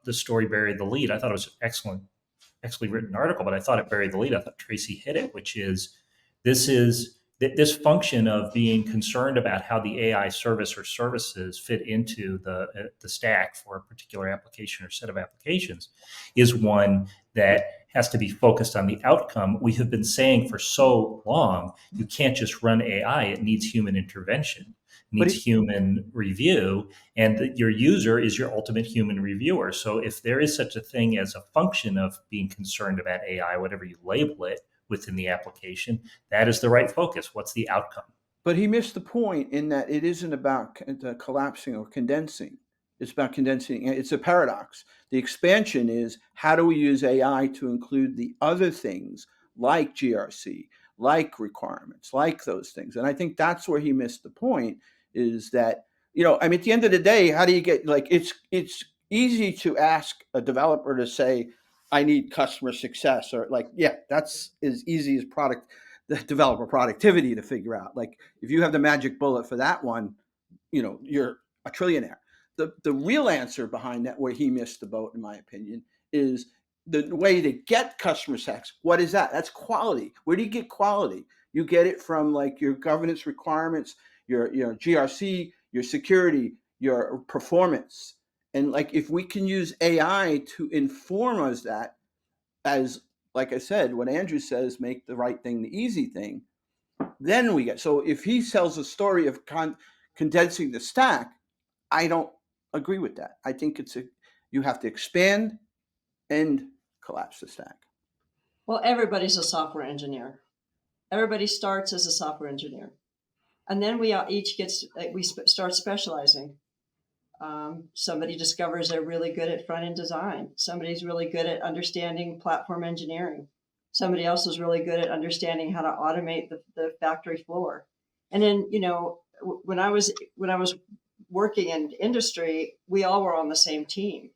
the story buried the lead. I thought it was excellently written article, but I thought it buried the lead. I thought Tracy hit it, which is this function of being concerned about how the AI service or services fit into the stack for a particular application or set of applications is one that has to be focused on the outcome. We have been saying for so long, you can't just run AI, it needs human intervention. Needs human review, and your user is your ultimate human reviewer. So if there is such a thing as a function of being concerned about AI, whatever you label it within the application, that is the right focus. What's the outcome? But he missed the point in that it isn't about collapsing or condensing. It's about condensing. It's a paradox. The expansion is, how do we use AI to include the other things like GRC, like requirements, like those things? And I think that's where he missed the point, is that, at the end of the day, how do you get, like, it's easy to ask a developer to say, I need customer success, or like, yeah, that's as easy as the developer productivity to figure out. Like, if you have the magic bullet for that one, you're a trillionaire. The real answer behind that, where he missed the boat, in my opinion, is the way to get customer success. What is that? That's quality. Where do you get quality? You get it from like your governance requirements, your GRC, your security, your performance. And like, if we can use AI to inform us that, as like I said, what Andrew says, make the right thing the easy thing, then we get. So if he sells a story of condensing the stack, I don't agree with that. I think you have to expand and collapse the stack. Well, everybody's a software engineer. Everybody starts as a software engineer. And then we start specializing. Somebody discovers they're really good at front-end design. Somebody's really good at understanding platform engineering. Somebody else is really good at understanding how to automate the factory floor. And then, when I was working in industry, we all were on the same team.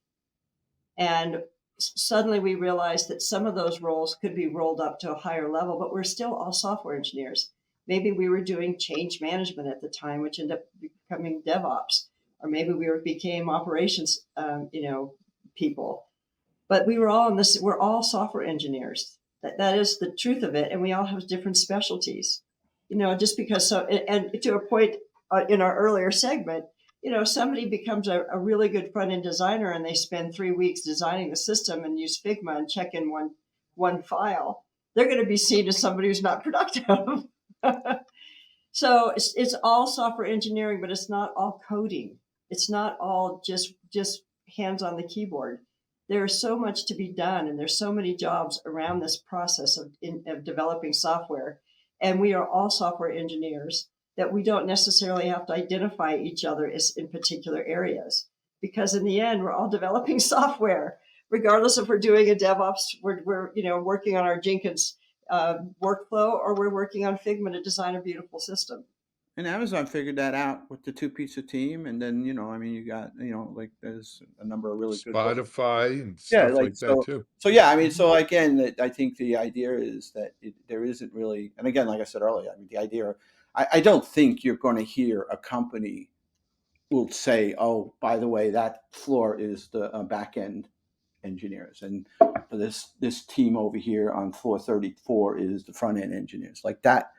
And suddenly we realized that some of those roles could be rolled up to a higher level, but we're still all software engineers. Maybe we were doing change management at the time, which ended up becoming DevOps, or maybe we became operations, people. But we were all in this. We're all software engineers. That is the truth of it, and we all have different specialties. Just because and to a point in our earlier segment, somebody becomes a really good front-end designer and they spend 3 weeks designing the system and use Figma and check in one file. They're going to be seen as somebody who's not productive. So it's all software engineering, but it's not all coding. It's not all just hands on the keyboard. There's so much to be done, and there's so many jobs around this process of developing software. And we are all software engineers, that we don't necessarily have to identify each other as in particular areas, because in the end, we're all developing software, regardless if we're doing a DevOps, we're working on our Jenkins workflow, or we're working on Figma to design a beautiful system. And Amazon figured that out with the two-pizza team, and then you got like there's a number of really good Spotify and stuff like that too. So yeah, I mean, so again, I think the idea is that there isn't really, and again, like I said earlier, I mean, the idea, I don't think you're going to hear a company will say, oh, by the way, that floor is the back end engineers, and this team over here on floor 34 is the front end engineers. Like that,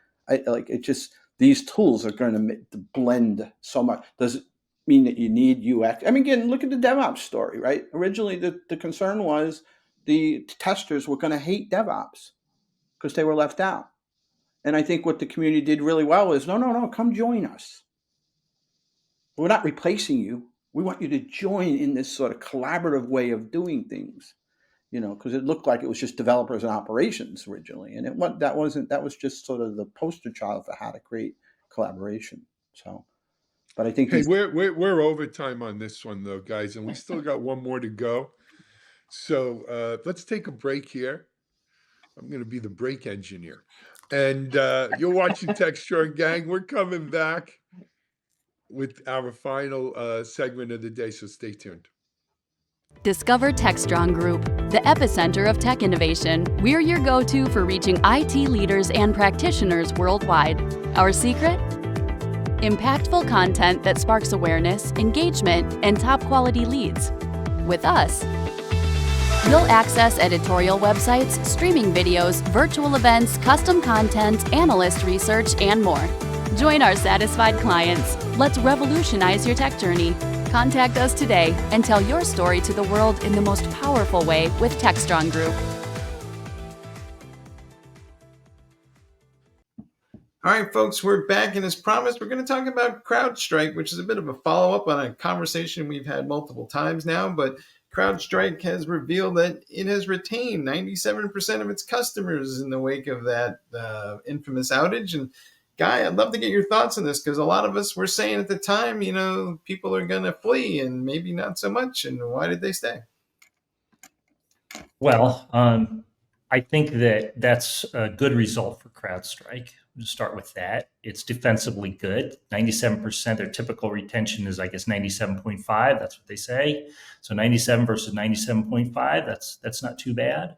these tools are going to blend so much. Does it mean that you need UX? I mean, again, look at the DevOps story, right? Originally, the concern was the testers were going to hate DevOps because they were left out. And I think what the community did really well is, no, come join us. We're not replacing you. We want you to join in this sort of collaborative way of doing things, because it looked like it was just developers and operations originally. And that was just sort of the poster child for how to create collaboration. So, but I think we're overtime on this one though, guys, and we still got one more to go. So let's take a break here. I'm going to be the break engineer. And you're watching Techstrong, gang. We're coming back with our final segment of the day, so stay tuned. Discover Techstrong Group, the epicenter of tech innovation. We're your go-to for reaching IT leaders and practitioners worldwide. Our secret? Impactful content that sparks awareness, engagement, and top-quality leads. With us, you'll access editorial websites, streaming videos, virtual events, custom content, analyst research, and more. Join our satisfied clients. Let's revolutionize your tech journey. Contact us today and tell your story to the world in the most powerful way with Techstrong Group. All right, folks, we're back, and as promised, we're going to talk about CrowdStrike, which is a bit of a follow-up on a conversation we've had multiple times now, but CrowdStrike has revealed that it has retained 97% of its customers in the wake of that infamous outage. And Guy, I'd love to get your thoughts on this, because a lot of us were saying at the time, people are going to flee and maybe not so much. And why did they stay? Well, I think that's a good result for CrowdStrike. We'll start with that. It's defensively good. 97%, their typical retention is, I guess, 97.5. That's what they say. So 97 versus 97.5, that's not too bad.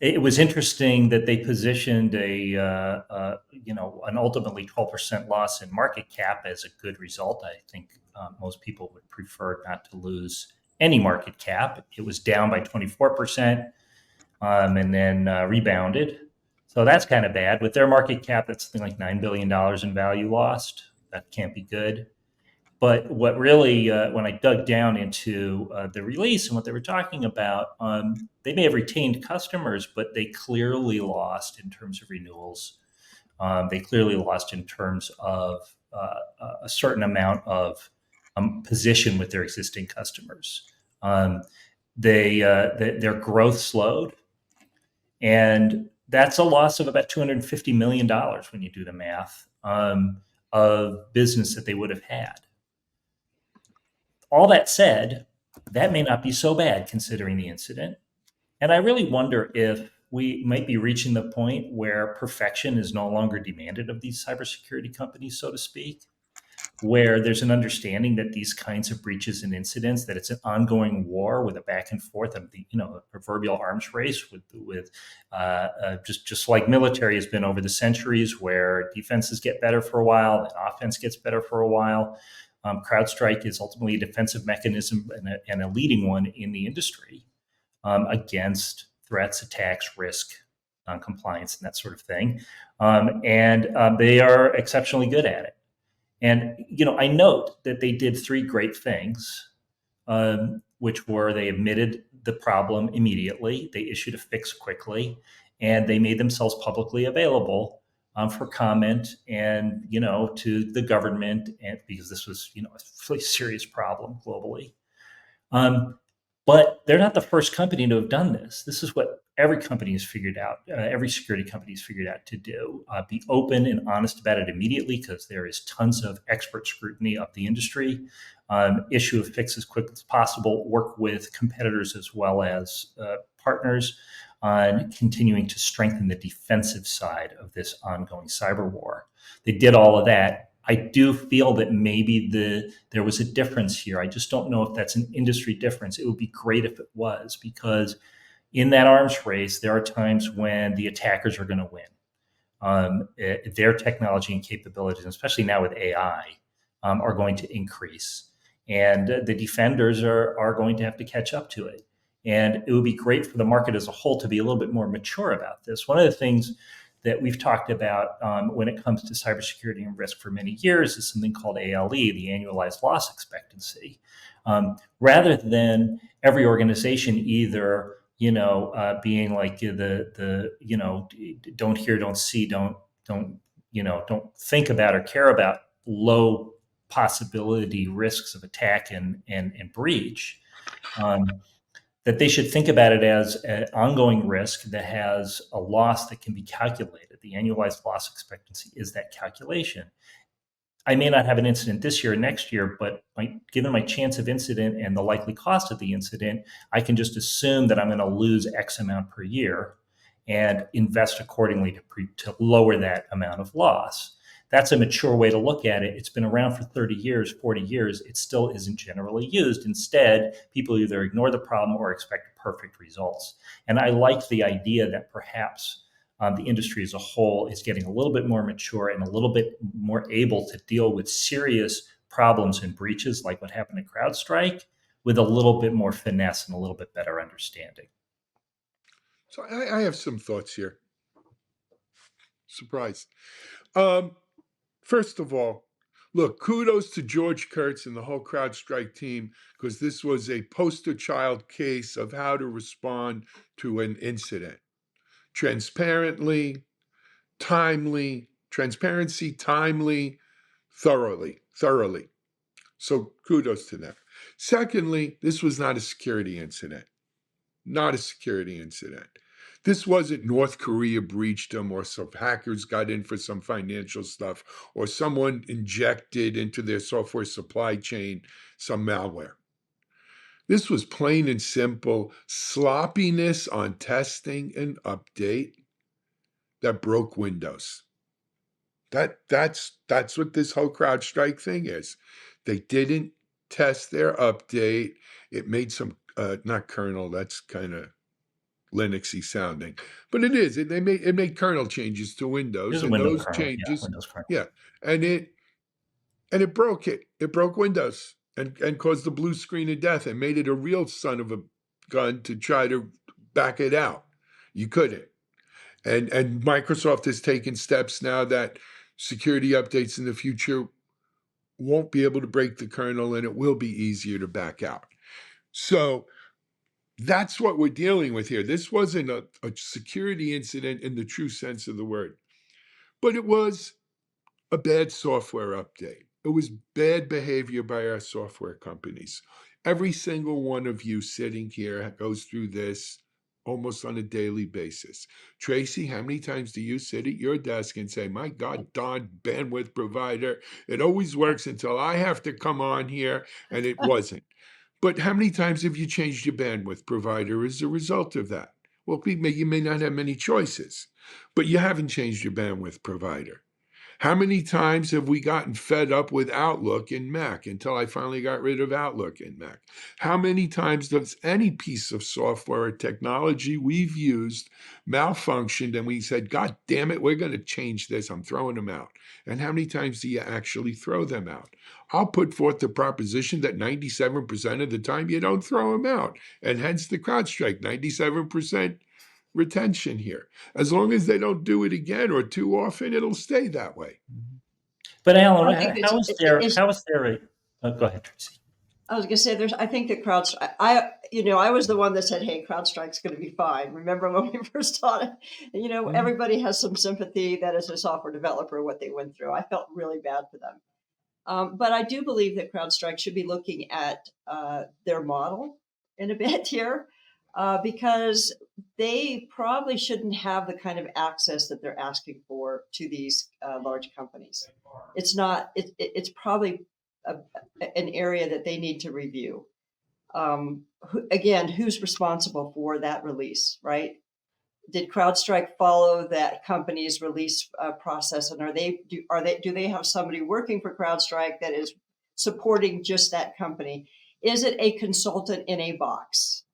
It was interesting that they positioned an ultimately 12% loss in market cap as a good result. I think most people would prefer not to lose any market cap. It was down by 24% and then rebounded. So that's kind of bad. With their market cap, that's something like $9 billion in value lost. That can't be good. But what really, when I dug down into the release and what they were talking about, they may have retained customers, but they clearly lost in terms of renewals. They clearly lost in terms of a certain amount of position with their existing customers. Their growth slowed, and that's a loss of about $250 million when you do the math of business that they would have had. All that said, that may not be so bad considering the incident. And I really wonder if we might be reaching the point where perfection is no longer demanded of these cybersecurity companies, so to speak, where there's an understanding that these kinds of breaches and incidents, that it's an ongoing war with a back and forth of the, a proverbial arms race with just like military has been over the centuries, where defenses get better for a while, and offense gets better for a while. CrowdStrike is ultimately a defensive mechanism and a leading one in the industry against threats, attacks, risk, non-compliance, and that sort of thing. And they are exceptionally good at it. And, I note that they did three great things, which were they admitted the problem immediately, they issued a fix quickly, and they made themselves publicly available for comment and, to the government, and because this was, a really serious problem globally. But they're not the first company to have done this. This is what every company has figured out, every security company has figured out to do. Be open and honest about it immediately, because there is tons of expert scrutiny of the industry. Issue a fix as quick as possible, work with competitors as well as partners on continuing to strengthen the defensive side of this ongoing cyber war. They did all of that. I do feel that maybe there was a difference here. I just don't know if that's an industry difference. It would be great if it was, because in that arms race, there are times when the attackers are going to win. Their technology and capabilities, especially now with AI, are going to increase. And the defenders are going to have to catch up to it. And it would be great for the market as a whole to be a little bit more mature about this. One of the things that we've talked about when it comes to cybersecurity and risk for many years is something called ALE, the annualized loss expectancy. Rather than every organization either, being like the don't hear, don't see, don't think about or care about low possibility risks of attack and breach. That they should think about it as an ongoing risk that has a loss that can be calculated. The annualized loss expectancy is that calculation. I may not have an incident this year or next year, but given my chance of incident and the likely cost of the incident, I can just assume that I'm going to lose X amount per year and invest accordingly to lower that amount of loss. That's a mature way to look at it. It's been around for 30 years, 40 years. It still isn't generally used. Instead, people either ignore the problem or expect perfect results. And I like the idea that perhaps the industry as a whole is getting a little bit more mature and a little bit more able to deal with serious problems and breaches like what happened at CrowdStrike with a little bit more finesse and a little bit better understanding. So I have some thoughts here. Surprised. First of all, look, kudos to George Kurtz and the whole CrowdStrike team, because this was a poster child case of how to respond to an incident. Transparency, timely, thoroughly. So kudos to them. Secondly, this was not a security incident. This wasn't North Korea breached them, or some hackers got in for some financial stuff, or someone injected into their software supply chain some malware. This was plain and simple sloppiness on testing and update that broke Windows. That's what this whole CrowdStrike thing is. They didn't test their update. It made some not kernel. That's kind of Linuxy sounding, but it is. It made kernel changes to Windows, and those changes, and it broke it. It broke Windows and caused the blue screen of death and made it a real son of a gun to try to back it out. You couldn't, and Microsoft has taken steps now that security updates in the future won't be able to break the kernel, and it will be easier to back out. So that's what we're dealing with here. This wasn't a security incident in the true sense of the word, but it was a bad software update. It was bad behavior by our software companies. Every single one of you sitting here goes through this almost on a daily basis. Tracy, how many times do you sit at your desk and say, my God, darn bandwidth provider, it always works until I have to come on here, and it wasn't. But how many times have you changed your bandwidth provider as a result of that? Well, you may not have many choices, but you haven't changed your bandwidth provider. How many times have we gotten fed up with Outlook in Mac until I finally got rid of Outlook in Mac? How many times does any piece of software or technology we've used malfunctioned and we said, God damn it, we're going to change this, I'm throwing them out? And how many times do you actually throw them out? I'll put forth the proposition that 97% of the time you don't throw them out, and hence the CrowdStrike, 97% retention here. As long as they don't do it again or too often, it'll stay that way. But Alan, how is there? Go ahead, Tracy. I was going to say, I think that CrowdStrike, I was the one that said, hey, CrowdStrike's going to be fine. Remember when we first taught it? Everybody has some sympathy that as a software developer, what they went through. I felt really bad for them. But I do believe that CrowdStrike should be looking at their model in a bit here, because they probably shouldn't have the kind of access that they're asking for to these large companies. It's not, it's probably an area that they need to review. Again, who's responsible for that release, right? Did CrowdStrike follow that company's release process, and do they have somebody working for CrowdStrike that is supporting just that company? Is it a consultant in a box?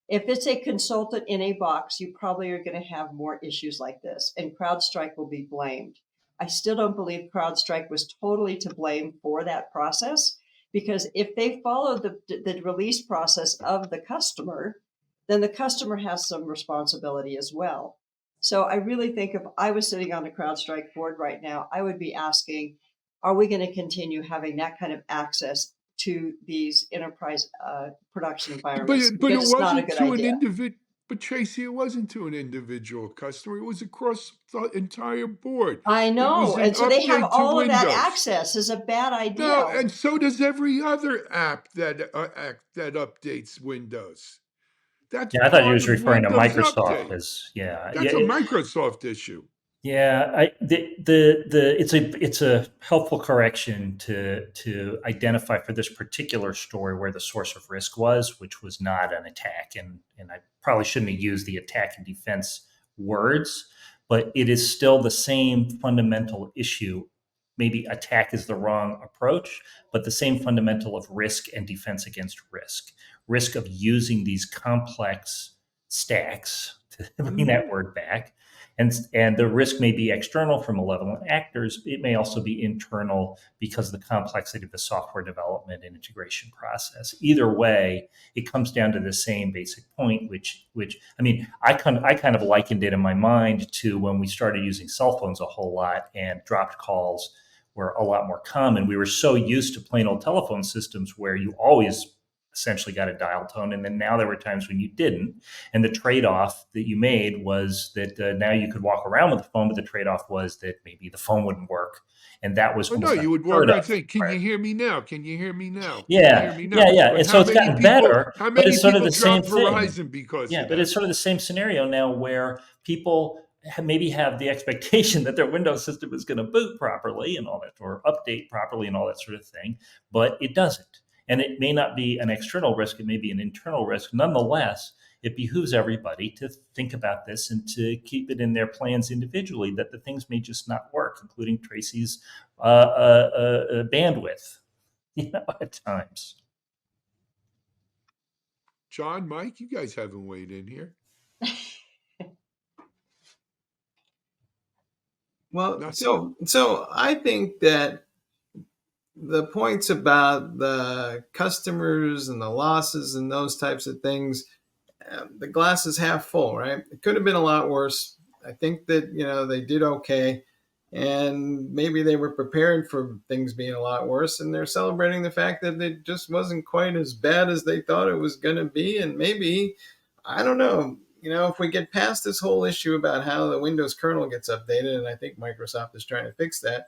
If it's a consultant in a box, you probably are going to have more issues like this, and CrowdStrike will be blamed. I still don't believe CrowdStrike was totally to blame for that process, because if they followed the release process of the customer, then the customer has some responsibility as well. So I really think if I was sitting on the CrowdStrike board right now, I would be asking, are we going to continue having that kind of access to these enterprise production environments? But it Because it's not a wasn't good to an idea. individual. But Tracy, it wasn't to an individual customer. It was across the entire board. I It was know. an And so they have update to all of that Windows. access is a bad idea. No, and so does every other app that updates Windows. That's Yeah, I thought he part was of referring to Windows Microsoft Update. as yeah. That's Yeah, a Microsoft issue. yeah, it's a helpful correction to identify for this particular story where the source of risk was, which was not an attack, and I probably shouldn't have used the attack and defense words, but it is still the same fundamental issue. Maybe attack is the wrong approach, but the same fundamental of risk and defense against risk of using these complex stacks to bring that word back. And the risk may be external from malevolent actors. It may also be internal because of the complexity of the software development and integration process. Either way, it comes down to the same basic point, which I mean, I kind of likened it in my mind to when we started using cell phones a whole lot and dropped calls were a lot more common. We were so used to plain old telephone systems where you always essentially got a dial tone. And then now there were times when you didn't. And the trade-off that you made was that now you could walk around with the phone, but the trade-off was that maybe the phone wouldn't work. And that was no, you would walk around saying, "Can you hear me now? Can you hear me now? Yeah, yeah. And so it's gotten better, How but many it's sort of people the same dropped thing. Verizon because yeah, of but that? it's sort of the same scenario now where people maybe have the expectation that their Windows system is going to boot properly and all that, or update properly and all that sort of thing, but it doesn't. And it may not be an external risk, it may be an internal risk. Nonetheless, it behooves everybody to think about this and to keep it in their plans individually, that the things may just not work, including Tracy's bandwidth, at times. John, Mike, you guys haven't weighed in here. Well, so I think that the points about the customers and the losses and those types of things, the glass is half full, right? It could have been a lot worse. I think that, they did okay. And maybe they were prepared for things being a lot worse. And they're celebrating the fact that it just wasn't quite as bad as they thought it was going to be. And maybe, I don't know, if we get past this whole issue about how the Windows kernel gets updated, and I think Microsoft is trying to fix that,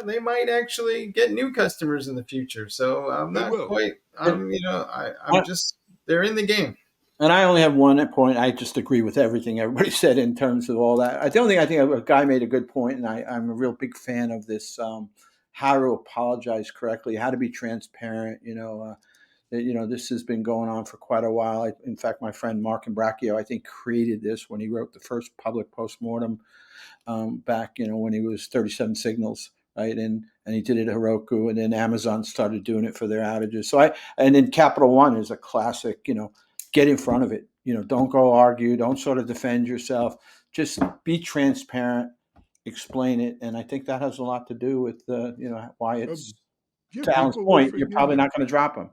they might actually get new customers in the future. So I'm not quite, I'm just, they're in the game. And I only have one point. I just agree with everything everybody said in terms of all that. I think a guy made a good point, and I'm a real big fan of this, how to apologize correctly, how to be transparent, this has been going on for quite a while. In fact, my friend Mark Imbracchio, I think, created this when he wrote the first public postmortem back, when he was 37 Signals, right? And he did it at Heroku, and then Amazon started doing it for their outages. And then Capital One is a classic, get in front of it. Don't go argue. Don't sort of defend yourself. Just be transparent, explain it. And I think that has a lot to do with, why it's, to Alan's point, you're probably not going to drop them.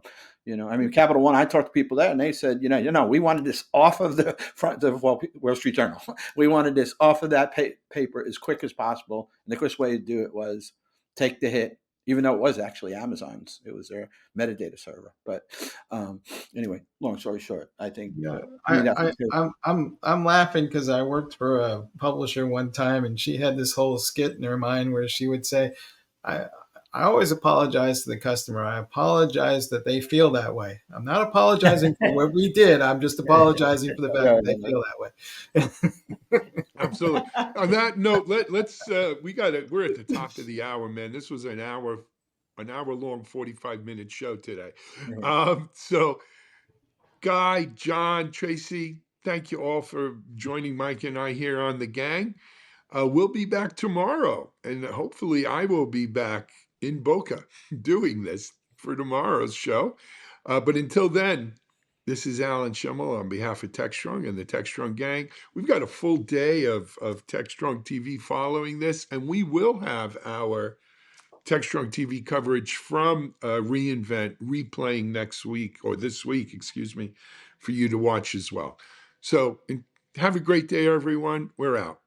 Capital One, I talked to people there and they said, we wanted this off of the front of Wall Street Journal. We wanted this off of that paper as quick as possible. And the quickest way to do it was take the hit even though it was actually Amazon's. It was their metadata server. But anyway, long story short, I think Yeah, that's true. I'm laughing because I worked for a publisher one time, and she had this whole skit in her mind where she would say, "I always apologize to the customer. I apologize that they feel that way. I'm not apologizing for what we did. I'm just apologizing for the fact that they feel that way." Absolutely. On that note, let's we're at the top of the hour, man. This was an hour long, 45-minute show today. So Guy, John, Tracy, thank you all for joining Mike and I here on The Gang. We'll be back tomorrow, and hopefully I will be back in Boca doing this for tomorrow's show. But until then, this is Alan Schimmel on behalf of Techstrong and the Techstrong Gang. We've got a full day of Techstrong TV following this, and we will have our Techstrong TV coverage from reInvent replaying next week, or this week, excuse me, for you to watch as well. So have a great day, everyone. We're out.